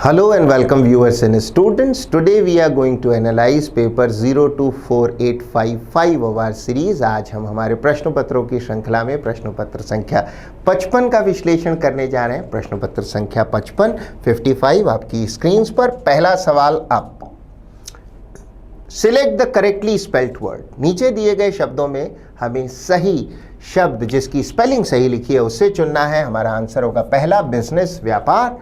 Hello and welcome viewers and students. Today we are going to analyze paper 024855 of our series. आज हम हमारे प्रश्न पत्रों की श्रृंखला में प्रश्न पत्र संख्या 55 का विश्लेषण करने जा रहे हैं। प्रश्न पत्र संख्या 55 आपकी स्क्रीन पर। पहला सवाल अब select the correctly spelled word. नीचे दिए गए शब्दों में हमें सही शब्द जिसकी स्पेलिंग सही लिखी है उससे चुनना है। हमारा आंसर होगा पहला बिजनेस, व्यापार।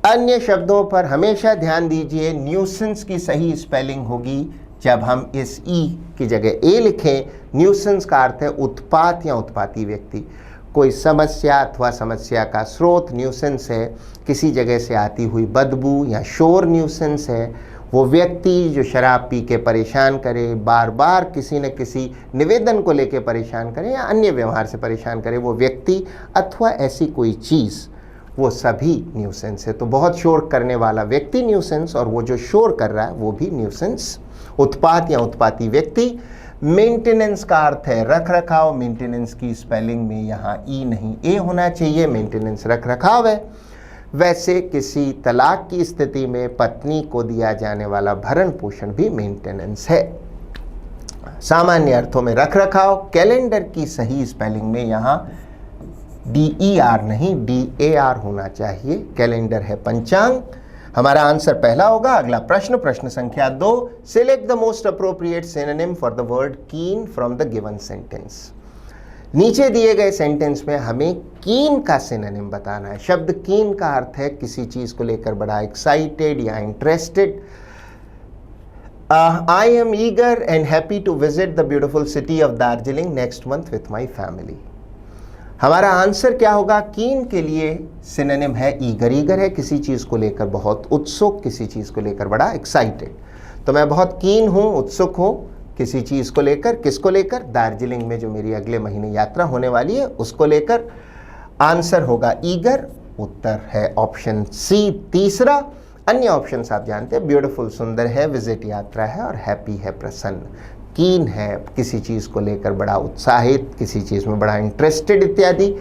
अन्य शब्दों पर हमेशा ध्यान दीजिए, न्यूसेंस की सही स्पेलिंग होगी जब हम इस ई की जगह ए लिखें। न्यूसेंस का अर्थ है उत्पात या उत्पाती व्यक्ति। कोई समस्या अथवा समस्या का स्रोत न्यूसेंस है। किसी जगह से आती हुई बदबू या शोर न्यूसेंस है। वो व्यक्ति जो शराब पी के परेशान करे, बार बार किसी न किसी निवेदन को लेके परेशान करे या अन्य व्यवहार से परेशान करे, वो व्यक्ति अथवा ऐसी कोई चीज़, वो सभी न्यूसेंस है। तो बहुत शोर करने वाला व्यक्ति न्यूसेंस, और वो जो शोर कर रहा है वो भी न्यूसेंस। उत्पात या उत्पाती व्यक्ति। मेंटेनेंस का अर्थ है रख रखाव। मेंटेनेंस की स्पेलिंग में यहाँ ई नहीं ए होना चाहिए। मेंटेनेंस रख रखाव है। वैसे किसी तलाक की स्थिति में पत्नी को दिया जाने वाला भरण पोषण भी मेंटेनेंस है। सामान्य अर्थों में रख रखाव। कैलेंडर की सही स्पेलिंग में यहाँ DER नहीं DAR होना चाहिए। कैलेंडर है पंचांग। हमारा आंसर पहला होगा। अगला प्रश्न, प्रश्न संख्या 2, select the most appropriate synonym for the word कीन फ्रॉम द गिवन सेंटेंस। नीचे दिए गए सेंटेंस में हमें कीन का सिनोनिम बताना है। शब्द कीन का अर्थ है किसी चीज को लेकर बड़ा एक्साइटेड या interested. I am eager and happy to visit the beautiful city of Darjeeling next month with my family। हमारा आंसर क्या होगा? कीन के लिए सिनोनिम है ईगर। ईगर है किसी चीज़ को लेकर बहुत उत्सुक, किसी चीज़ को लेकर बड़ा एक्साइटेड। तो मैं बहुत कीन हूँ, उत्सुक हूँ किसी चीज़ को लेकर। किसको लेकर? दार्जिलिंग में जो मेरी अगले महीने यात्रा होने वाली है उसको लेकर। आंसर होगा ईगर। उत्तर है ऑप्शन सी तीसरा। अन्य ऑप्शंस आप जानते हैं, ब्यूटीफुल सुंदर है, विजिट यात्रा है, और हैप्पी है प्रसन्न। कीन है किसी चीज़ को लेकर बड़ा उत्साहित, किसी चीज़ में बड़ा इंटरेस्टेड इत्यादि।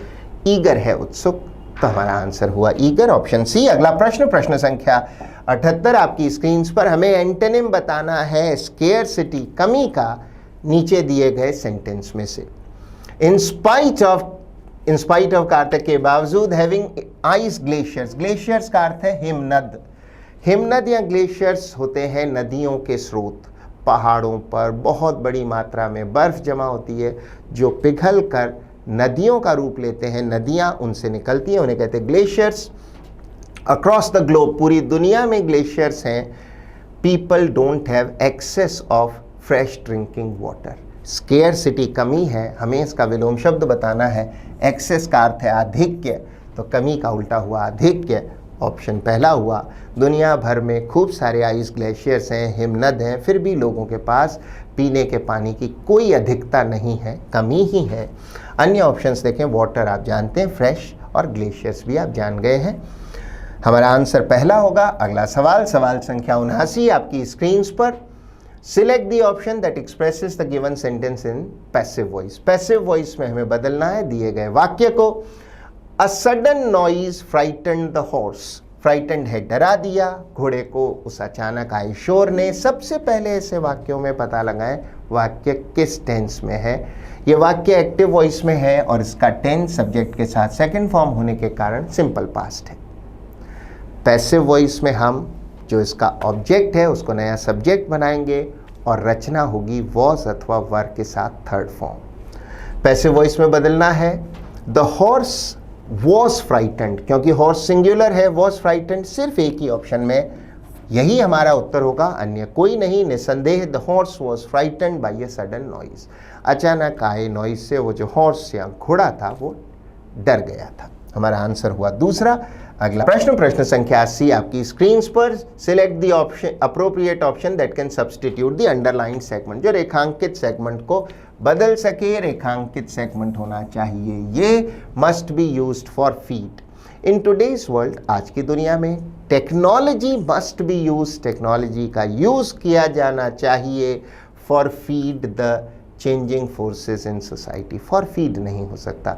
ईगर है उत्सुक। तो हमारा आंसर हुआ ईगर, ऑप्शन सी। अगला प्रश्न, प्रश्न संख्या 78 आपकी स्क्रीन पर। हमें एंटोनिम बताना है स्केयरसिटी, कमी का, नीचे दिए गए सेंटेंस में से। इन स्पाइट ऑफ का अर्थ के बावजूद, हैविंग आइस ग्लेशियर्स। ग्लेशियर्स का अर्थ है हिमनद। हिमनद या ग्लेशियर्स होते हैं नदियों के स्रोत। पहाड़ों पर बहुत बड़ी मात्रा में बर्फ जमा होती है जो पिघल कर नदियों का रूप लेते हैं। नदियाँ उनसे निकलती हैं, उन्हें कहते हैं ग्लेशियर्स। अक्रॉस द ग्लोब, पूरी दुनिया में ग्लेशियर्स हैं। People don't have access of fresh drinking water. Scarcity कमी है, हमें इसका विलोम शब्द बताना है। एक्सेस का अर्थ है आधिक्य, तो कमी का उल्टा हुआ आधिक्य। ऑप्शन पहला हुआ। दुनिया भर में खूब सारे आइस ग्लेशियर्स हैं, हिमनद हैं, फिर भी लोगों के पास पीने के पानी की कोई अधिकता नहीं है, कमी ही है। अन्य ऑप्शंस देखें, वाटर आप जानते हैं, फ्रेश, और ग्लेशियर्स भी आप जान गए हैं। हमारा आंसर पहला होगा। अगला सवाल, सवाल संख्या 79 आपकी स्क्रीन पर। Select the option that expresses the given sentence in passive voice. Passive voice में हमें बदलना है दिए गए वाक्य को। A sudden noise frightened the horse। Frightened है डरा दिया घोड़े को उस अचानक आए शोर ने। सबसे पहले ऐसे वाक्यों में पता लगाएं वाक्य किस टेंस में है। ये वाक्य एक्टिव वॉइस में है और इसका टेंस सब्जेक्ट के साथ सेकंड फॉर्म होने के कारण सिंपल पास्ट है। पैसिव वॉइस में हम जो इसका ऑब्जेक्ट है उसको नया सब्जेक्ट बनाएंगे और रचना होगी वॉज अथवा वर के साथ थर्ड फॉर्म। पैसिव वॉइस में बदलना है द हॉर्स वॉज फ्राइटेंड, क्योंकि हॉर्स सिंगुलर है, वॉज फ्राइटेंड सिर्फ एक ही ऑप्शन में, यही हमारा उत्तर होगा, अन्य कोई नहीं। निसंदेह the horse was frightened by a sudden noise. अचानक आए नॉइज से वो जो हॉर्स या घोड़ा था वो डर गया था। हमारा आंसर हुआ दूसरा। अगला प्रश्न, प्रश्न संख्या 80 आपकी स्क्रीन पर। Select the option appropriate option that can substitute the underline segment. जो रेखांकित सेगमेंट को बदल सके। रेखांकित सेगमेंट होना चाहिए ये। Must be used for feed. In today's world, आज की दुनिया में, technology must be use. Technology का यूज किया जाना चाहिए for feed the changing forces in society. For feed नहीं हो सकता,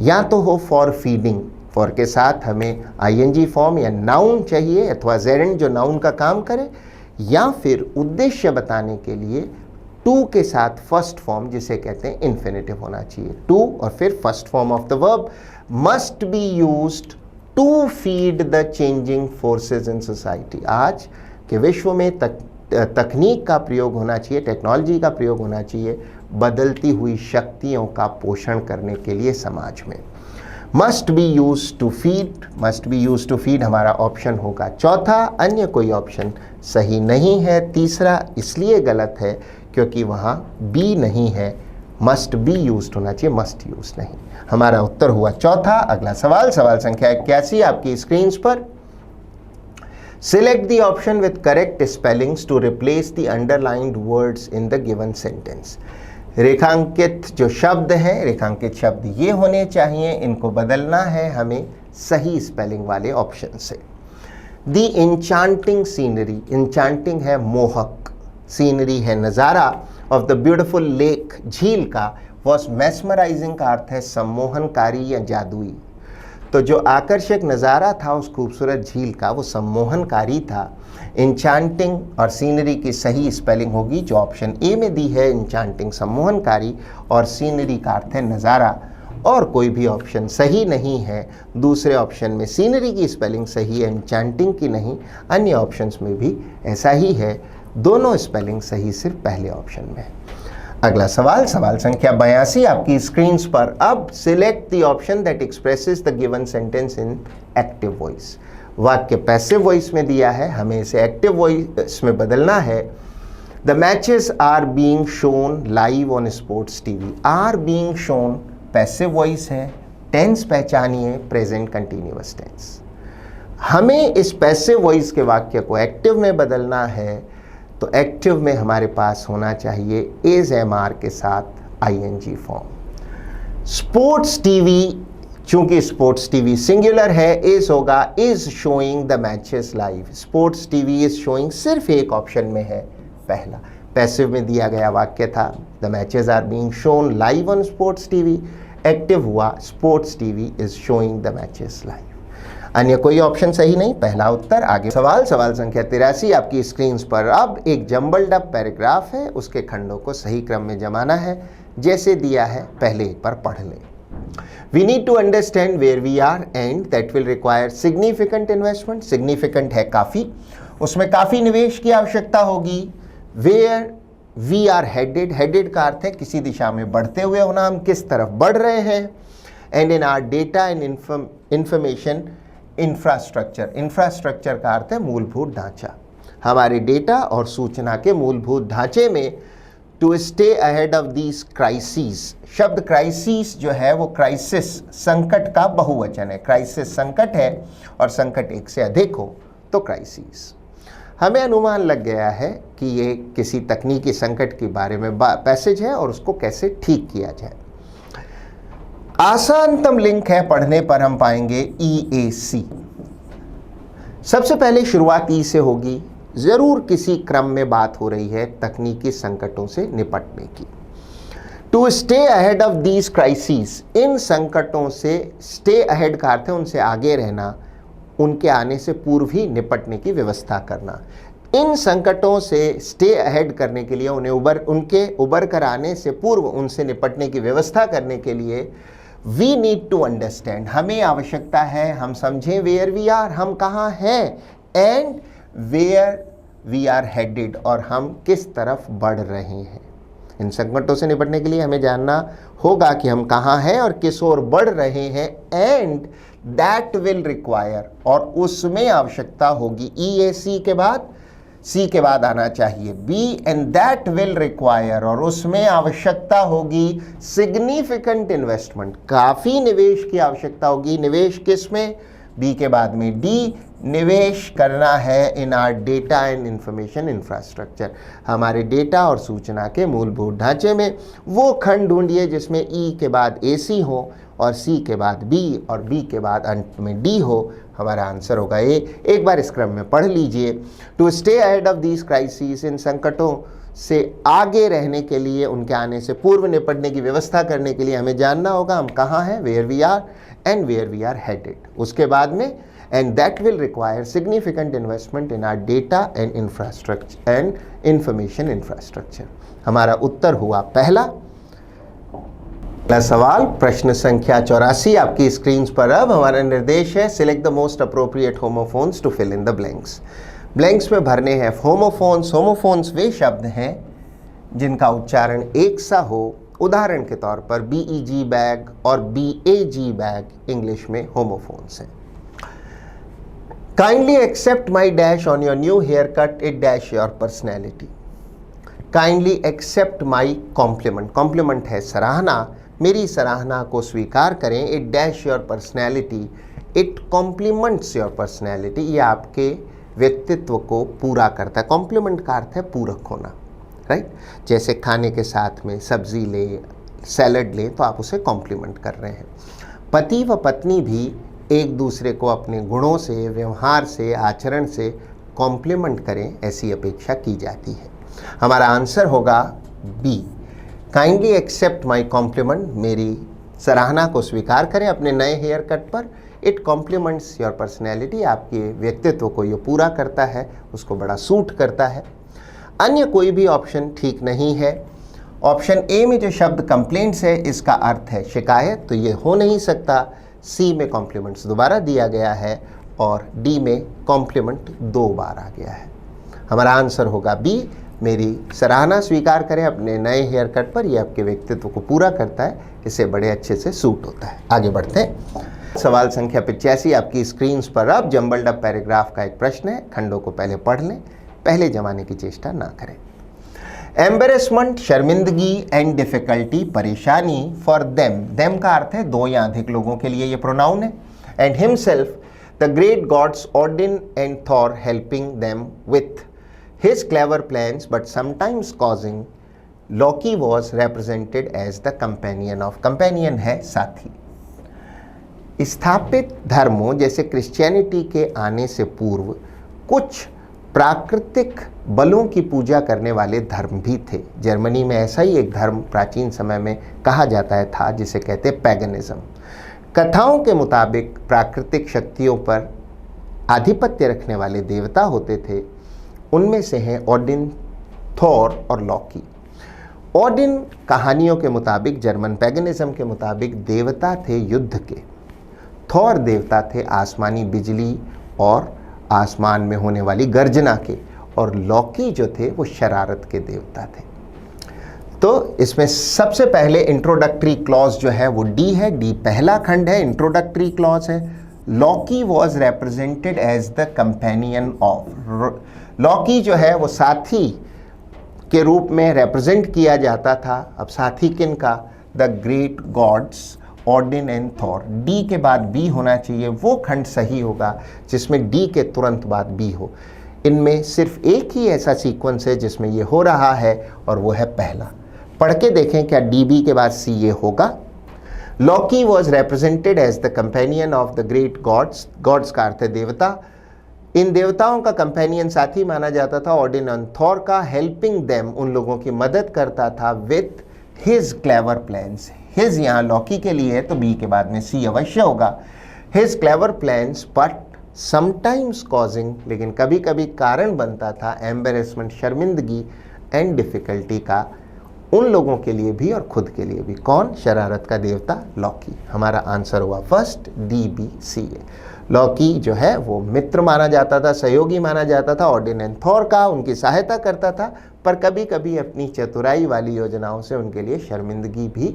या तो हो फॉर फीडिंग, फॉर के साथ हमें आईएनजी फॉर्म या नाउन चाहिए अथवा जेरेंड जो नाउन का काम करे, या फिर उद्देश्य बताने के लिए टू के साथ फर्स्ट फॉर्म जिसे कहते हैं इन्फिनेटिव होना चाहिए। टू और फिर first form of the verb must be used to feed the changing forces in society. आज के विश्व में तकनीक का प्रयोग होना चाहिए, टेक्नोलॉजी का प्रयोग होना चाहिए बदलती हुई शक्तियों का पोषण करने के लिए समाज में। Must be use to feed, must be use to feed हमारा ऑप्शन होगा चौथा, अन्य कोई ऑप्शन सही नहीं है। तीसरा इसलिए गलत है क्योंकि वहाँ बी नहीं है, मस्ट बी यूज होना चाहिए, मस्ट यूज नहीं। हमारा उत्तर हुआ चौथा। अगला सवाल, सवाल संख्या 81 आपकी स्क्रीन पर। Select the option with correct spellings to replace the underlined words in the given sentence. रेखांकित जो शब्द हैं, रेखांकित शब्द ये होने चाहिए, इनको बदलना है हमें सही स्पेलिंग वाले ऑप्शन से। The enchanting scenery, enchanting है मोहक, सीनरी है नज़ारा, of the beautiful lake झील का, was mesmerizing का अर्थ है सम्मोहनकारी या जादुई। तो जो आकर्षक नज़ारा था उस खूबसूरत झील का वो सम्मोहनकारी था। इंचांटिंग और सीनरी की सही स्पेलिंग होगी जो ऑप्शन ए में दी है, इंचांटिंग सम्मोहनकारी और सीनरी का अर्थ है नज़ारा, और कोई भी ऑप्शन सही नहीं है। दूसरे ऑप्शन में सीनरी की स्पेलिंग सही है, इंचांटिंग की नहीं। अन्य ऑप्शंस में भी ऐसा ही है, दोनों स्पेलिंग सही सिर्फ पहले ऑप्शन में है। अगला सवाल, सवाल संख्या 82 आपकी स्क्रीन पर। अब select the option that expresses the given sentence in active voice. वाक्य पैसिव वॉइस में दिया है, हमें इसे एक्टिव वॉइस में बदलना है। The matches are being shown live on sports TV. Are being shown passive voice है, टेंस पहचानिए प्रेजेंट कंटिन्यूअस टेंस। हमें इस पैसिव वॉइस के वाक्य को एक्टिव में बदलना है, तो एक्टिव में हमारे पास होना चाहिए इज एम आर के साथ आईएनजी फॉर्म। स्पोर्ट्स टीवी, चूंकि स्पोर्ट्स टीवी सिंगुलर है, इज होगा is showing the matches live. Sports TV is showing सिर्फ एक ऑप्शन में है, पहला। पैसिव में दिया गया वाक्य था the matches are being shown live on sports TV, active हुआ sports TV is showing the matches live. अन्य कोई ऑप्शन सही नहीं, पहला उत्तर। आगे सवाल, सवाल संख्या 83 आपकी स्क्रीन पर। अब एक जम्बल्ड अप पैराग्राफ है, उसके खंडों को सही क्रम में जमाना है जैसे दिया है, पहले एक बार पढ़ लें। We need to understand where we are and that will require significant investment. Significant है काफ़ी, उसमें काफ़ी निवेश की आवश्यकता होगी। Where we are headed, headed का अर्थ है किसी दिशा में बढ़ते हुए होना, हम किस तरफ बढ़ रहे हैं। And in our data and information infrastructure, infrastructure का अर्थ है मूलभूत ढांचा। हमारे डेटा और सूचना के मूलभूत ढांचे में to stay ahead of these crisis. शब्द क्राइसिस जो है वो क्राइसिस संकट का बहुवचन है। क्राइसिस संकट है और संकट एक से अधिक हो तो क्राइसिस। हमें अनुमान लग गया है कि ये किसी तकनीकी संकट के बारे में पैसेज है और उसको कैसे ठीक किया जाए। आसानतम लिंक है, पढ़ने पर हम पाएंगे EAC। सबसे पहले शुरुआत ई से होगी, जरूर किसी क्रम में बात हो रही है तकनीकी संकटों से निपटने की। To stay ahead of these crisis, इन संकटों से, स्टे अहेड का अर्थ है उनसे आगे रहना, उनके आने से पूर्व ही निपटने की व्यवस्था करना। इन संकटों से स्टे अहेड करने के लिए, उनके उबर कर आने से पूर्व उनसे निपटने की व्यवस्था करने के लिए वी नीड टू अंडरस्टैंड, हमें आवश्यकता है हम समझें वेयर वी आर, हम कहाँ हैं, and where we are headed, और हम किस तरफ बढ़ रहे हैं। इन संकटों से निपटने के लिए हमें जानना होगा कि हम कहाँ हैं और किस ओर बढ़ रहे हैं। एंड दैट विल रिक्वायर, और उसमें आवश्यकता होगी, EAC के बाद सी के बाद आना चाहिए B, and that will require, और उसमें आवश्यकता होगी सिग्निफिकेंट इन्वेस्टमेंट, काफ़ी निवेश की आवश्यकता होगी। निवेश किस में, बी के बाद में डी, निवेश करना है इन are data and information infrastructure, हमारे डेटा और सूचना के मूलभूत ढांचे में। वो खंड ढूंढिए जिसमें ई के बाद AC हो और सी के बाद बी और बी के बाद अंत में डी हो। हमारा आंसर होगा ए। एक बार इस क्रम में पढ़ लीजिए। To stay ahead of these crisis, इन संकटों से आगे रहने के लिए, उनके आने से पूर्व निपटने की व्यवस्था करने के लिए हमें जानना होगा हम कहाँ हैं, where we are, and where we are headed. उसके बाद में and that will require significant investment in our data and infrastructure and information infrastructure. हमारा उत्तर हुआ पहला। अगला सवाल प्रश्न संख्या 84 आपकी स्क्रीन पर। अब हमारा निर्देश है select the most appropriate homophones to fill in the blanks. Blanks में भरने हैं होमोफोन्स। होमोफोन्स वे शब्द हैं जिनका उच्चारण एक सा हो। उदाहरण के तौर पर BEG बैग और BAG बैग इंग्लिश में होमोफोन्स हैं। Kindly accept my dash on your new hair cut, it dash your personality. Kindly accept my compliment. Compliment है सराहना, मेरी सराहना को स्वीकार करें। It dash your personality, it compliments your personality. ये आपके व्यक्तित्व को पूरा करता है। कॉम्प्लीमेंट का अर्थ है पूरक होना, राइट। जैसे खाने के साथ में सब्जी लें, सैलड लें, तो आप उसे कॉम्प्लीमेंट कर रहे हैं। पति व पत्नी भी एक दूसरे को अपने गुणों से, व्यवहार से, आचरण से कॉम्प्लीमेंट करें, ऐसी अपेक्षा की जाती है। हमारा आंसर होगा B. Kindly accept my complement, मेरी सराहना को स्वीकार करें अपने नए हेयर कट पर। इट कॉम्प्लीमेंट्स योर पर्सनैलिटी, आपके व्यक्तित्व को ये पूरा करता है, उसको बड़ा सूट करता है। अन्य कोई भी ऑप्शन ठीक नहीं है। ऑप्शन ए में जो शब्द कंप्लेंट्स है इसका अर्थ है शिकायत, तो ये हो नहीं सकता। सी में कॉम्प्लीमेंट्स दोबारा दिया गया है और डी में कॉम्प्लीमेंट 2 बार आ गया है। हमारा आंसर होगा बी। मेरी सराहना स्वीकार करें अपने नए हेयर कट पर, यह आपके व्यक्तित्व को पूरा करता है, इसे बड़े अच्छे से सूट होता है। आगे बढ़ते हैं। सवाल संख्या 85 आपकी स्क्रीन पर। अब जम्बल्ड अप पैराग्राफ का एक प्रश्न है, खंडों को पहले पढ़ लें, पहले जमाने की चेष्टा ना करें। एम्बेरसमेंट शर्मिंदगी एंड डिफिकल्टी परेशानी फॉर देम का अर्थ है 2 या अधिक लोगों के लिए, ये प्रोनाउन है। And himself the great gods Odin and Thor helping them with his clever plans but sometimes causing, Loki was represented as the companion of, companion है साथी। स्थापित धर्मों जैसे क्रिश्चियनिटी के आने से पूर्व कुछ प्राकृतिक बलों की पूजा करने वाले धर्म भी थे। जर्मनी में ऐसा ही एक धर्म प्राचीन समय में कहा जाता था जिसे कहते पैगनिज्म। कथाओं के मुताबिक प्राकृतिक शक्तियों पर आधिपत्य रखने वाले देवता होते थे। उनमें से हैं ओडिन, थॉर और लॉकी। ओडिन कहानियों के मुताबिक, जर्मन पैगनिज्म के मुताबिक, देवता थे युद्ध के। थॉर देवता थे आसमानी बिजली और आसमान में होने वाली गर्जना के। और लॉकी जो थे वो शरारत के देवता थे। तो इसमें सबसे पहले इंट्रोडक्टरी क्लॉज जो है वो डी है। डी पहला खंड है, इंट्रोडक्टरी क्लॉज है। Loki was represented as the companion of. Loki जो है वो साथी के रूप में रिप्रेजेंट किया जाता था। अब साथी किन का? The great gods Odin and Thor. D के बाद बी होना चाहिए, वो खंड सही होगा जिसमें डी के तुरंत बाद बी हो। इनमें सिर्फ एक ही ऐसा सीक्वेंस है जिसमें ये हो रहा है और वो है पहला। पढ़ के देखें क्या डी बी के बाद सी ये होगा। Loki was represented as the companion of the great gods. Gods का अर्थ है देवता। इन देवताओं का कंपेनियन साथी माना जाता था। ओडिन एंड थॉर का हेल्पिंग देम, उन लोगों की मदद करता था with his clever plans. His यहाँ लॉकी के लिए है तो बी के बाद में सी अवश्य होगा। His clever plans but sometimes causing, लेकिन कभी कभी कारण बनता था एम्बेरसमेंट शर्मिंदगी एंड डिफिकल्टी का, उन लोगों के लिए भी और खुद के लिए भी। कौन? शरारत का देवता लॉकी। हमारा आंसर हुआ फर्स्ट, डी बी सी ए। लॉकी जो है वो मित्र माना जाता था, सहयोगी माना जाता था। ओडिन एंड थॉर का उनकी सहायता करता था, पर कभी कभी अपनी चतुराई वाली योजनाओं से उनके लिए शर्मिंदगी भी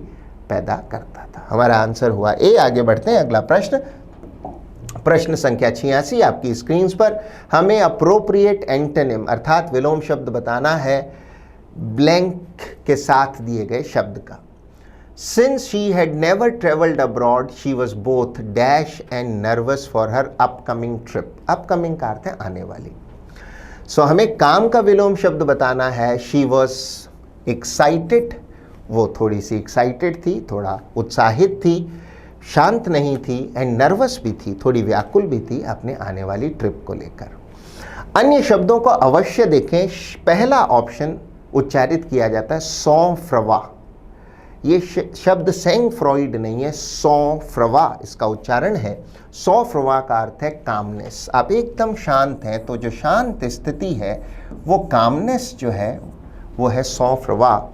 पैदा करता था। हमारा आंसर हुआ ए। आगे बढ़ते हैं, अगला प्रश्न, प्रश्न संख्या 86 आपकी स्क्रीन पर। हमें अप्रोप्रिएट एंटोनिम अर्थात विलोम शब्द बताना है ब्लैंक के साथ दिए गए शब्द का। Since she had never traveled abroad, she was both dash and nervous for her upcoming trip. Upcoming का अर्थ है आने वाली। So हमें काम का विलोम शब्द बताना है। She was excited, वो थोड़ी सी एक्साइटेड थी, थोड़ा उत्साहित थी, शांत नहीं थी, एंड नर्वस भी थी, थोड़ी व्याकुल भी थी अपने आने वाली ट्रिप को लेकर। अन्य शब्दों को अवश्य देखें। पहला ऑप्शन उच्चारित किया जाता है सौंफ्रवा। ये शब्द सेंग फ्रॉइड नहीं है, सॉफ्रवा इसका उच्चारण है। सॉफ्रवा का अर्थ है कामनेस। आप एकदम शांत हैं तो जो शांत स्थिति है वो कामनेस जो है वो है सॉफ्रवा।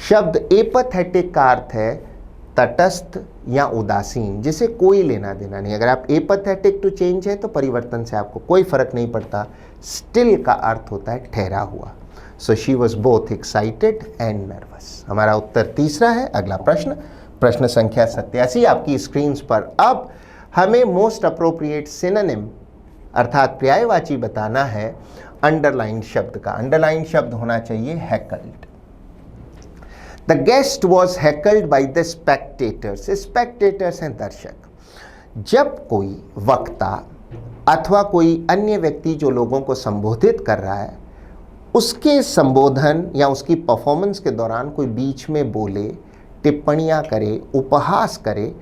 शब्द एपैथेटिक का अर्थ है तटस्थ या उदासीन, जिसे कोई लेना देना नहीं। अगर आप एपैथेटिक टू चेंज है तो परिवर्तन से आपको कोई फर्क नहीं पड़ता। स्टिल का अर्थ होता है ठहरा हुआ। So she was both excited and nervous. हमारा उत्तर तीसरा है। अगला प्रश्न, प्रश्न संख्या 87 आपकी स्क्रीन पर। अब हमें मोस्ट अप्रोप्रिएट सिनोनिम अर्थात पर्यायवाची बताना है अंडरलाइन शब्द का। अंडरलाइन शब्द होना चाहिए heckled. The guest was heckled by the spectators. Spectators हैं दर्शक। जब कोई वक्ता अथवा कोई अन्य व्यक्ति जो लोगों को संबोधित कर रहा है, उसके संबोधन या उसकी परफॉर्मेंस के दौरान कोई बीच में बोले, टिप्पणियां करे, उपहास करे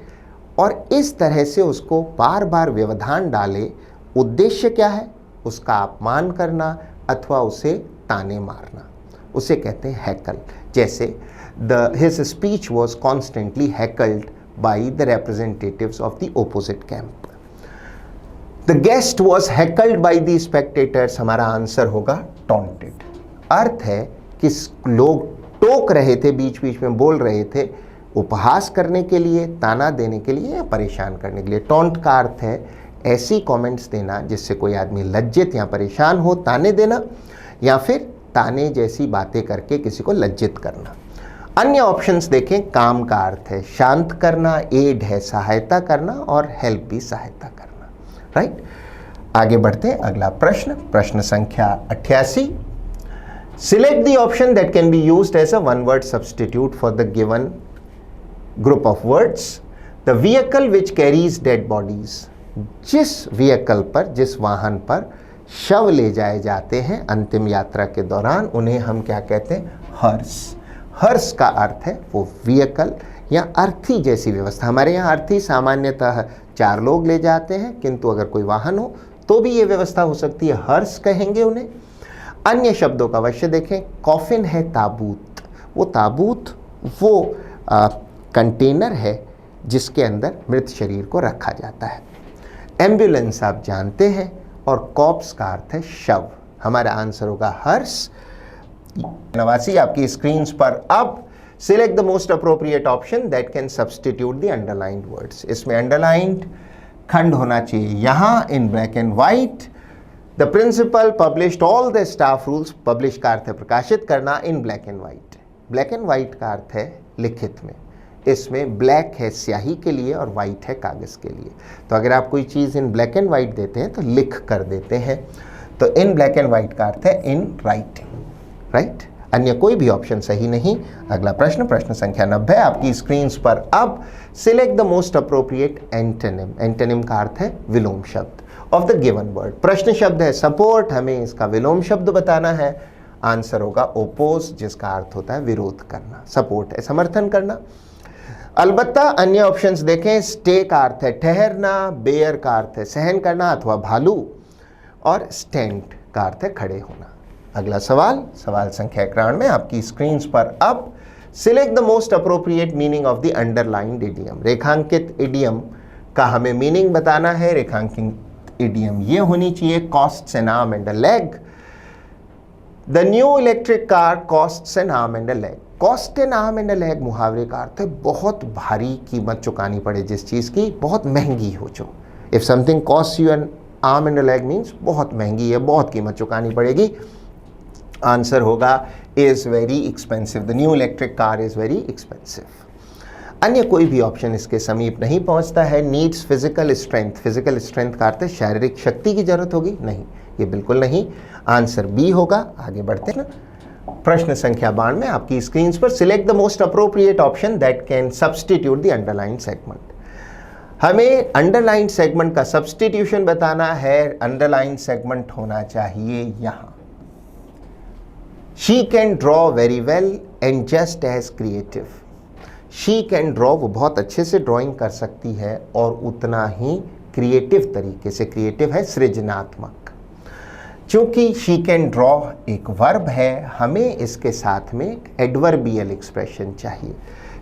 और इस तरह से उसको बार बार व्यवधान डाले, उद्देश्य क्या है? उसका अपमान करना अथवा उसे ताने मारना, उसे कहते हैं हैकल। जैसे his speech was constantly heckled by the representatives of the opposite camp. The guest was heckled by the spectators. हमारा आंसर होगा taunted। अर्थ है कि लोग टोक रहे थे, बीच बीच में बोल रहे थे, उपहास करने के लिए, ताना देने के लिए या परेशान करने के लिए। टॉन्ट का अर्थ है ऐसी कमेंट्स देना जिससे कोई आदमी लज्जित या परेशान हो, ताने देना, या फिर ताने जैसी बातें करके किसी को लज्जित करना। अन्य ऑप्शंस देखें। काम का अर्थ है शांत करना, एड है सहायता करना और हेल्प भी सहायता करना। राइट, आगे बढ़ते हैं। अगला प्रश्न, प्रश्न संख्या 88। Select the option that can be used as a one word substitute for the given group of words. The vehicle which carries dead bodies. जिस व्हीकल पर, जिस वाहन पर शव ले जाए जाते हैं अंतिम यात्रा के दौरान, उन्हें हम क्या कहते हैं? हर्स। हर्स का अर्थ है वो व्हीकल या अर्थी जैसी व्यवस्था। हमारे यहाँ अर्थी सामान्यतः 4 लोग ले जाते हैं, किंतु अगर कोई वाहन हो तो भी ये व्यवस्था हो सकती है, हर्स कहेंगे उन्हें। अन्य शब्दों का अवश्य देखें। कॉफिन है ताबूत। वो ताबूत वो कंटेनर है जिसके अंदर मृत शरीर को रखा जाता है। एम्बुलेंस आप जानते हैं, और कॉप्स का अर्थ है शव। हमारा आंसर होगा हर्स। 89 आपकी स्क्रीन पर। अब select the most appropriate option that can substitute the underlined words. इसमें अंडरलाइंड खंड होना चाहिए यहाँ in black and white. The principal published all the staff rules. Publish का अर्थ है प्रकाशित करना, in black and white. Black and white का अर्थ है लिखित में। इसमें ब्लैक है स्याही के लिए और वाइट है कागज़ के लिए। तो अगर आप कोई चीज़ इन ब्लैक एंड व्हाइट देते हैं तो लिख कर देते हैं। तो इन ब्लैक एंड व्हाइट का अर्थ है इन राइटिंग। राइट, अन्य कोई भी ऑप्शन सही नहीं। अगला प्रश्न, प्रश्न संख्या 90 आपकी स्क्रीन पर। अब select the most appropriate antonym. Antonym का अर्थ है विलोम शब्द ऑफ द गिवन वर्ड। प्रश्न शब्द है सपोर्ट, हमें इसका विलोम शब्द बताना है। आंसर होगा ओपोज, जिसका अर्थ होता है विरोध करना। सपोर्ट है समर्थन करना। अलबत्ता अन्य ऑप्शंस देखें। स्टे का अर्थ है ठहरना, बेयर का अर्थ है सहन करना अथवा भालू, और स्टैंड का अर्थ है खड़े होना। अगला सवाल, सवाल संख्या 91 आपकी स्क्रीन पर। अब select the most appropriate meaning of the underlined idiom. रेखांकित इडियम का हमें मीनिंग बताना है। रेखांकित इडियम ये होनी चाहिए, costs N arm and a leg. The new electric car costs N arm and a leg. Cost N arm and a leg मुहावरे का अर्थ है बहुत भारी कीमत चुकानी पड़े जिस चीज़ की, बहुत महंगी हो जो। If something cost you N arm and a leg means बहुत महंगी है, बहुत कीमत चुकानी पड़ेगी। आंसर होगा is very expensive. The new electric car is very expensive. अन्य कोई भी ऑप्शन इसके समीप नहीं पहुंचता है। Needs physical strength. Physical strength का अर्थ है शारीरिक शक्ति की जरूरत होगी, नहीं, ये बिल्कुल नहीं। आंसर बी होगा। आगे बढ़ते हैं ना। प्रश्न संख्या 92 आपकी स्क्रीन पर। Select the most appropriate option that can substitute the underline segment. हमें अंडरलाइन सेगमेंट का सब्स्टिट्यूशन बताना है। अंडरलाइन सेगमेंट होना चाहिए यहाँ। She can draw very well and just as creative. She can draw, वो बहुत अच्छे से ड्राइंग कर सकती है और उतना ही क्रिएटिव तरीके से। क्रिएटिव है सृजनात्मक। चूंकि शी कैन ड्रॉ एक वर्ब है, हमें इसके साथ में एक एडवर्बियल एक्सप्रेशन चाहिए।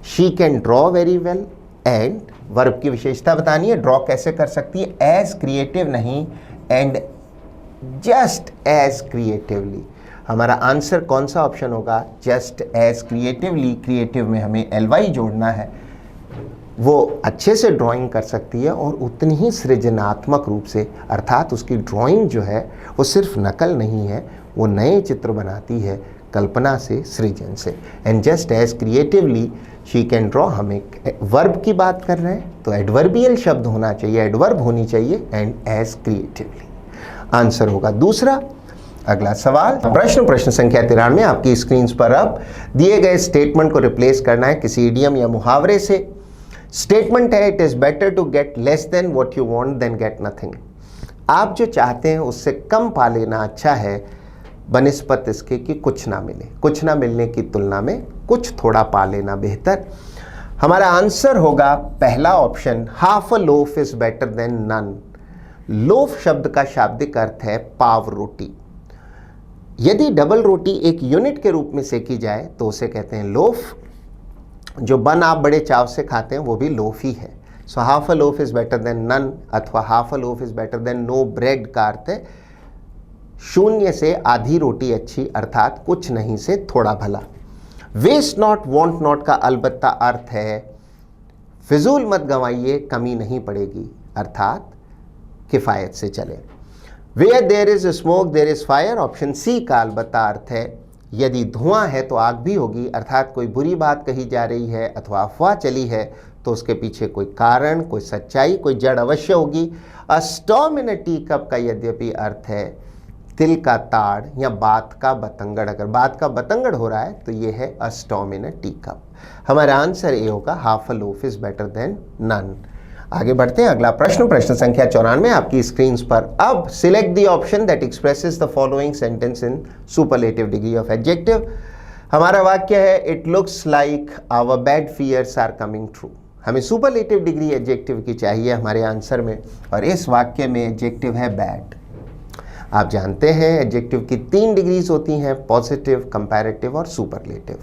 She can draw very well and verb की विशेषता बतानी है, ड्रॉ कैसे कर सकती है, एज क्रिएटिव नहीं एंड जस्ट एज क्रिएटिवली। हमारा आंसर कौन सा ऑप्शन होगा, जस्ट एज क्रिएटिवली। क्रिएटिव में हमें ly जोड़ना है। वो अच्छे से ड्राइंग कर सकती है और उतनी ही सृजनात्मक रूप से, अर्थात उसकी ड्राइंग जो है वो सिर्फ नकल नहीं है, वो नए चित्र बनाती है कल्पना से, सृजन से। And just as creatively she can draw. हम एक वर्ब की बात कर रहे हैं तो एडवर्बियल शब्द होना चाहिए, एडवर्ब होनी चाहिए, एंड एज क्रिएटिवली आंसर होगा दूसरा। अगला सवाल, प्रश्न संख्या 93 आपकी स्क्रीन पर। अब दिए गए स्टेटमेंट को रिप्लेस करना है किसी इडियम या मुहावरे से। स्टेटमेंट है, it is better to get less than what you want than get nothing. आप जो चाहते हैं उससे कम पा लेना अच्छा है बनिस्बत इसके कि कुछ ना मिले। कुछ ना मिलने की तुलना में कुछ थोड़ा पा लेना बेहतर। हमारा आंसर होगा पहला option, half a loaf is better than none. Loaf शब्द का शाब्दिक अर्थ है पाव रोटी। यदि डबल रोटी एक यूनिट के रूप में सेकी जाए तो उसे कहते हैं लोफ। जो बन आप बड़े चाव से खाते हैं वो भी लोफ ही है। So half a loaf is better than none अथवा half a loaf is better than no bread का अर्थ है शून्य से आधी रोटी अच्छी, अर्थात कुछ नहीं से थोड़ा भला। वेस्ट नॉट वांट नॉट का अलबत्ता अर्थ है फिजूल मत गंवाइए, कमी नहीं पड़ेगी, अर्थात किफायत से चले। Where there is smoke there is fire, option C का अलबत्ता अर्थ है यदि धुआं है तो आग भी होगी, अर्थात कोई बुरी बात कही जा रही है अथवा अफवाह चली है तो उसके पीछे कोई कारण, कोई सच्चाई, कोई जड़ अवश्य होगी। अ storm in a tea cup का यद्यपि अर्थ है तिल का ताड़ या बात का बतंगड़। अगर बात का बतंगड़ हो रहा है तो ये है a storm in a tea cup. हमारा आंसर ए होगा, half a loaf is better than none. आगे बढ़ते हैं, अगला प्रश्न संख्या 94 आपकी स्क्रीन पर। अब select the option that expresses the following sentence in superlative degree of adjective. हमारा वाक्य है, it looks like our bad fears are coming true. हमें सुपरलेटिव डिग्री एडजेक्टिव की चाहिए हमारे आंसर में, और इस वाक्य में एडजेक्टिव है बैड। आप जानते हैं एडजेक्टिव की 3 डिग्रीज होती हैं, पॉजिटिव, कंपैरेटिव और सुपरलेटिव।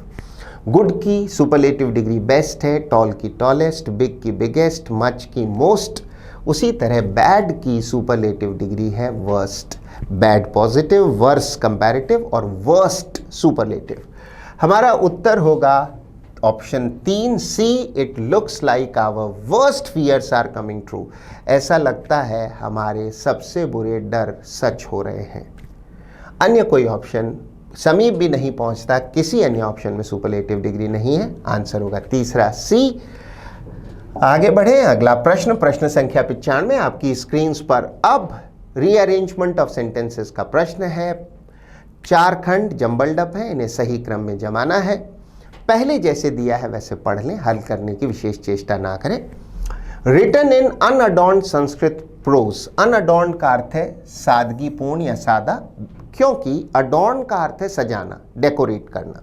गुड की सुपरलेटिव डिग्री बेस्ट है, टॉल की टॉलेस्ट, बिग की बिगेस्ट, मच की मोस्ट। उसी तरह बैड की सुपरलेटिव डिग्री है worst. Bad positive, worse comparative और वर्स्ट सुपरलेटिव। हमारा उत्तर होगा option 3 C, it looks like our worst fears are coming true. ऐसा लगता है हमारे सबसे बुरे डर सच हो रहे हैं। अन्य कोई ऑप्शन समीप भी नहीं पहुंचता, किसी अन्य ऑप्शन में सुपरलेटिव डिग्री नहीं है। आंसर होगा तीसरा सी। आगे बढ़े, अगला प्रश्न संख्या 95 आपकी स्क्रीन पर। अब रीअरेंजमेंट ऑफ सेंटेंसेस का प्रश्न है। 4 खंड जंबल डब है, इन्हें सही क्रम में जमाना है। पहले जैसे दिया है वैसे पढ़ लें, हल करने की विशेष चेष्टा ना करें। Written in unadorned Sanskrit prose. Unadorned का अर्थ है सादगीपूर्ण या सादा, क्योंकि अडॉर्न का अर्थ है सजाना, डेकोरेट करना।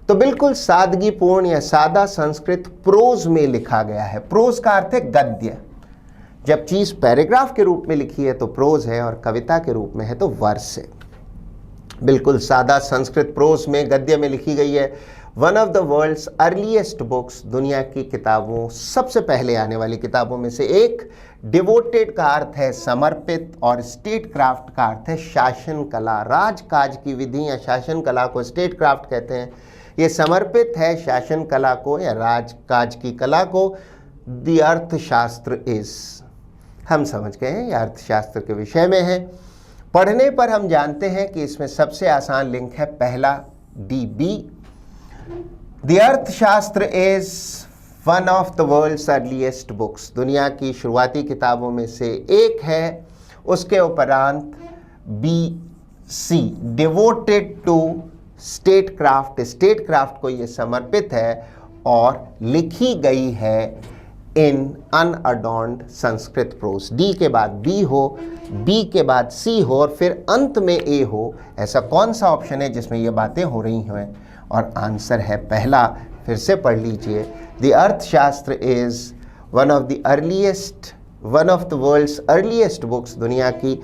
तो बिल्कुल सादगीपूर्ण या सादा संस्कृत प्रोज में लिखा गया है। प्रोज का अर्थ है गद्य। जब चीज पैराग्राफ के रूप में लिखी है तो प्रोज है, और कविता के रूप में है तो वर्स है। बिल्कुल सादा संस्कृत प्रोज में गद्य में लिखी गई है। One of the world's earliest books, दुनिया की किताबों, सबसे पहले आने वाली किताबों में से एक। डिवोटेड का अर्थ है समर्पित, और स्टेट क्राफ्ट का अर्थ है शासन कला। राजकाज की विधि या शासन कला को स्टेट क्राफ्ट कहते हैं। ये समर्पित है शासन कला को या राजकाज की कला को। द अर्थशास्त्र इज, हम समझ गए हैं, यह अर्थशास्त्र के विषय में है। पढ़ने पर हम जानते हैं कि इसमें सबसे आसान लिंक है पहला DB। The Arthashastra is one of the world's earliest books, दुनिया की शुरुआती किताबों में से एक है। उसके उपरांत BC, devoted to statecraft, statecraft को ये समर्पित है और लिखी गई है in unadorned Sanskrit prose. D के बाद B हो, B के बाद C हो और फिर अंत में A हो। ऐसा कौन सा ऑप्शन है जिसमें ये बातें हो रही हैं? और आंसर है पहला। फिर से पढ़ लीजिए, the Arthashastra is one of the world's earliest books, दुनिया की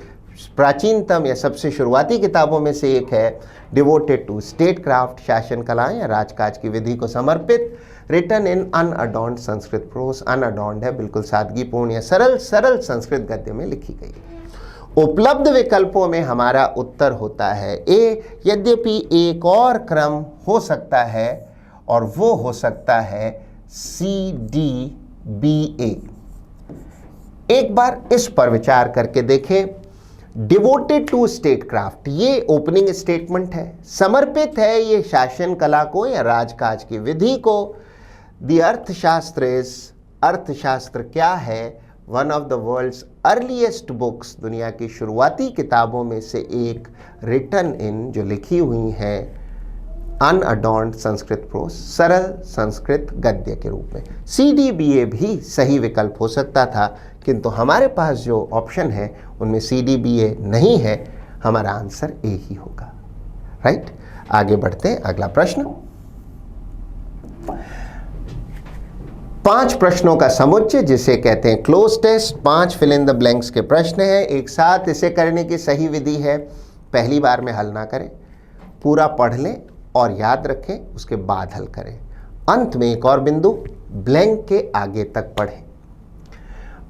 प्राचीनतम या सबसे शुरुआती किताबों में से एक है। डिवोटेड टू स्टेट क्राफ्ट, शासन कला या राजकाज की विधि को समर्पित। Written in unadorned Sanskrit prose. Unadorned है, बिल्कुल सादगीपूर्ण या सरल सरल संस्कृत गद्य में लिखी गई। उपलब्ध विकल्पों में हमारा उत्तर होता है ए। यद्यपि एक और क्रम हो सकता है और वो हो सकता है CDBA। एक बार इस पर विचार करके देखें। डिवोटेड टू स्टेट क्राफ्ट, ये ओपनिंग स्टेटमेंट है, समर्पित है ये शासन कला को या राजकाज की विधि को। द अर्थशास्त्र इज, अर्थशास्त्र क्या है, one of the world's earliest books, दुनिया की शुरुआती किताबों में से एक, रिटन इन, जो लिखी हुई है अनअडॉर्न्ड संस्कृत प्रोस, सरल संस्कृत गद्य के रूप में। CDBA भी सही विकल्प हो सकता था, किंतु हमारे पास जो ऑप्शन है उनमें CDBA नहीं है, हमारा आंसर ए ही होगा। राइट, आगे बढ़ते हैं। अगला प्रश्न, 5 प्रश्नों का समुच्चय जिसे कहते हैं cloze test. 5 fill in the blanks के प्रश्न हैं। एक साथ इसे करने की सही विधि है, पहली बार में हल ना करें, पूरा पढ़ लें और याद रखें, उसके बाद हल करें। अंत में एक और बिंदु, ब्लैंक के आगे तक पढ़ें।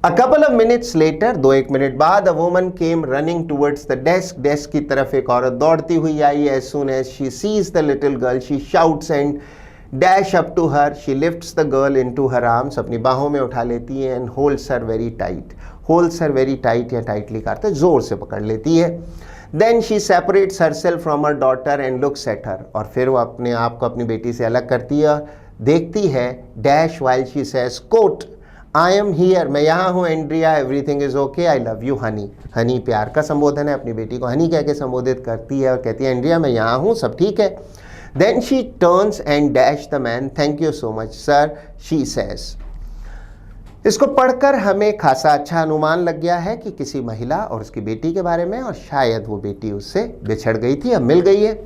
A couple of minutes later, 2-1 minute बाद, a woman came running towards the desk. Desk की तरफ एक औरत दौड़ती हुई आई। As soon as she sees the little girl, she shouts and dash up to her. She lifts the girl into her arms. अपनी बाहों में उठा लेती है and holds her very tight. Holds her very tight या tightly का अर्थ है जोर से पकड़ लेती है। Then she separates herself from her daughter and looks at her. और फिर वो अपने आप को अपनी बेटी से अलग करती है, देखती है। Dash while she says, quote, I am here, मैं यहाँ हूँ, Andrea, everything is okay, I love you Honey. Honey प्यार का संबोधन है, अपनी बेटी को हनी कह के संबोधित करती है और कहती है एंड्रिया मैं यहाँ हूँ, सब ठीक है। Then she turns and dash the man, thank you so much sir, she says. इसको पढ़कर हमें खासा अच्छा अनुमान लग गया है कि किसी महिला और उसकी बेटी के बारे में, और शायद वो बेटी उससे बिछड़ गई थी, अब मिल गई है।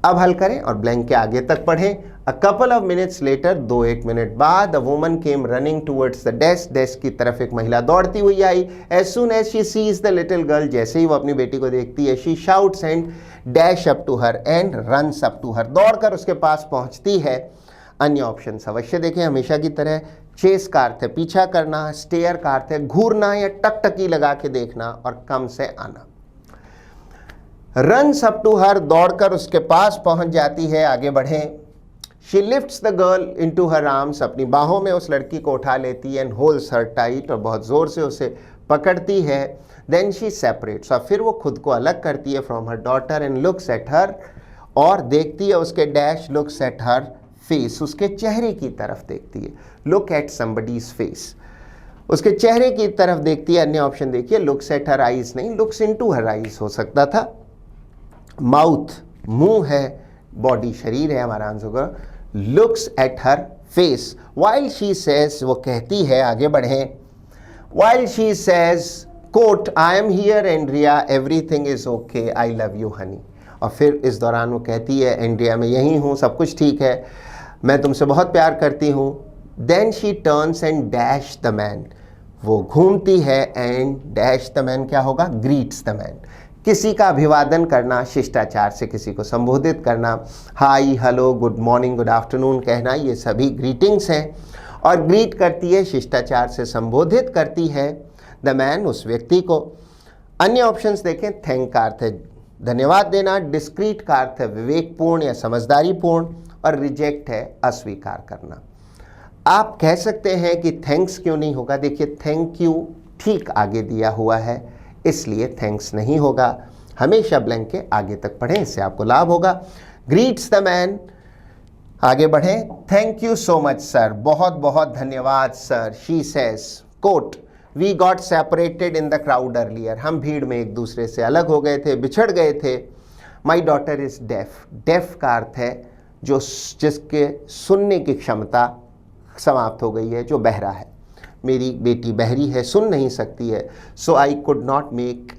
अब हल करें और ब्लैंक के आगे तक पढ़ें। A couple of minutes later, 2-1 minute बाद, a woman came running towards the desk. Desk की तरफ एक महिला दौड़ती हुई आई। As soon as she sees the little girl, जैसे ही वो अपनी बेटी को देखती है, she shouts and dash up to her and runs up to her. दौड़कर उसके पास पहुंचती है। अन्य ऑप्शन अवश्य देखें हमेशा की तरह। चेस का अर्थ है पीछा करना, स्टेयर का अर्थ है घूरना या टकटकी लगा के देखना, और कम से आना। रन्स अप टू हर, दौड़कर उसके पास पहुंच जाती है। आगे बढ़ें। She lifts the girl into her arms, अपनी बाहों में उस लड़की को उठा लेती है। and holds her tight, और बहुत जोर से उसे पकड़ती है। Then she separates, और फिर वो खुद को अलग करती है from her daughter and looks at her, और देखती है उसके dash looks at her face, उसके चेहरे की तरफ देखती है। Look at somebody's face, उसके चेहरे की तरफ देखती है। अन्य ऑप्शन देखिए, looks at her eyes नहीं, looks into her eyes हो सकता था। Mouth मुंह है, बॉडी शरीर है, हमारा आंसर होगा looks at her face. While she says, वो कहती है, आगे बढ़ें। While she says, quote, I am here Andrea, everything is okay, I love you honey. और फिर इस दौरान वो कहती है एंड्रिया मैं यहीं हूँ, सब कुछ ठीक है, मैं तुमसे बहुत प्यार करती हूँ। Then she turns and dash the man, वो घूमती है and dash the man क्या होगा, greets the man, किसी का अभिवादन करना, शिष्टाचार से किसी को संबोधित करना, high, hello, good morning, good afternoon कहना, ये सभी ग्रीटिंग्स हैं। और ग्रीट करती है, शिष्टाचार से संबोधित करती है द मैन, उस व्यक्ति को। अन्य ऑप्शंस देखें। थैंक का अर्थ है धन्यवाद देना, डिस्क्रीट का अर्थ है विवेकपूर्ण या समझदारीपूर्ण, और रिजेक्ट है अस्वीकार करना। आप कह सकते हैं कि थैंक्स क्यों नहीं होगा, देखिए थैंक यू ठीक आगे दिया हुआ है, इसलिए थैंक्स नहीं होगा। हमेशा ब्लैंक के आगे तक पढ़ें, इससे आपको लाभ होगा। ग्रीट्स द मैन, आगे बढ़ें। Thank you so much sir, बहुत बहुत धन्यवाद sir. She says, quote, we got separated in the crowd earlier, हम भीड़ में एक दूसरे से अलग हो गए थे, बिछड़ गए थे। My daughter is deaf, deaf का अर्थ है जो जिसके सुनने की क्षमता समाप्त हो गई है, जो बहरा है। मेरी बेटी बहरी है, सुन नहीं सकती है। So I could not make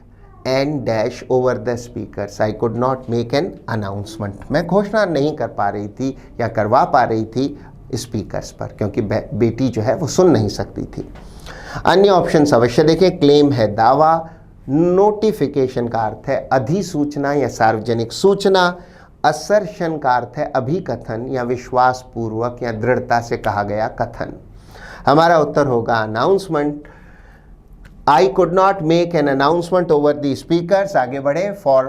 an dash over the speakers, I could not make an announcement, मैं घोषणा नहीं कर पा रही थी या करवा पा रही थी स्पीकर्स पर, क्योंकि बेटी जो है वो सुन नहीं सकती थी। अन्य ऑप्शन अवश्य देखें। क्लेम है दावा, नोटिफिकेशन का अर्थ है अधिसूचना या सार्वजनिक सूचना, असर्शन का अर्थ है अभिकथन या विश्वास पूर्वक या दृढ़ता से कहा गया कथन। हमारा उत्तर होगा announcement. I could not make an announcement over the speakers. आगे बढ़े। For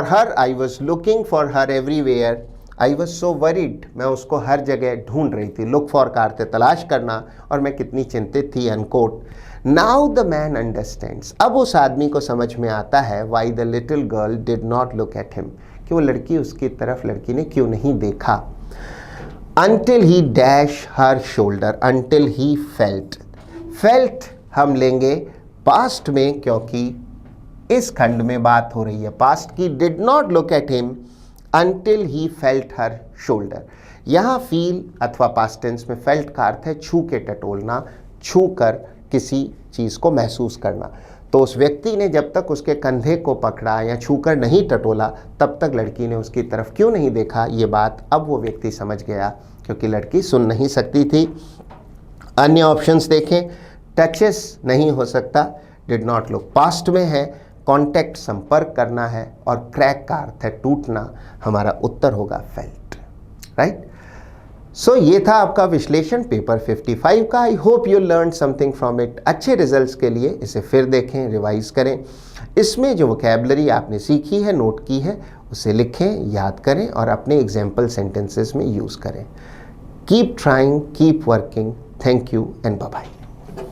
her I was looking for her everywhere. I was so worried. मैं उसको हर जगह ढूंढ रही थी। लुक फॉर का अर्थ है तलाश करना, और मैं कितनी चिंतित थी, unquote. Now the man understands. अब उस आदमी को समझ में आता है why the little girl did not look at him, कि वो लड़की उसकी तरफ लड़की ने क्यों नहीं देखा। Until he dash her shoulder, until he felt. Felt हम लेंगे पास्ट में, क्योंकि इस खंड में बात हो रही है पास्ट की। Did not look at him until he felt her shoulder. यहाँ फील अथवा पास्ट टेंस में फेल्ट का अर्थ है छू के टटोलना, छू कर किसी चीज़ को महसूस करना। तो उस व्यक्ति ने जब तक उसके कंधे को पकड़ा या छूकर नहीं टटोला, तब तक लड़की ने उसकी तरफ क्यों नहीं देखा, ये बात अब वो व्यक्ति समझ गया, क्योंकि लड़की सुन नहीं सकती थी। अन्य ऑप्शंस देखें। टचेस नहीं हो सकता, डिड नॉट लुक पास्ट में है। कॉन्टैक्ट संपर्क करना है, और क्रैक का अर्थ है टूटना। हमारा उत्तर होगा फेल्ट। राइट। सो ये था आपका विश्लेषण पेपर 55 का। I hope you learn something from it. अच्छे रिजल्ट्स के लिए इसे फिर देखें, रिवाइज करें। इसमें जो वोकैबुलरी आपने सीखी है, नोट की है, उसे लिखें, याद करें और अपने एग्जाम्पल सेंटेंसेस में यूज़ करें। Keep trying, keep working. Thank you and bye bye.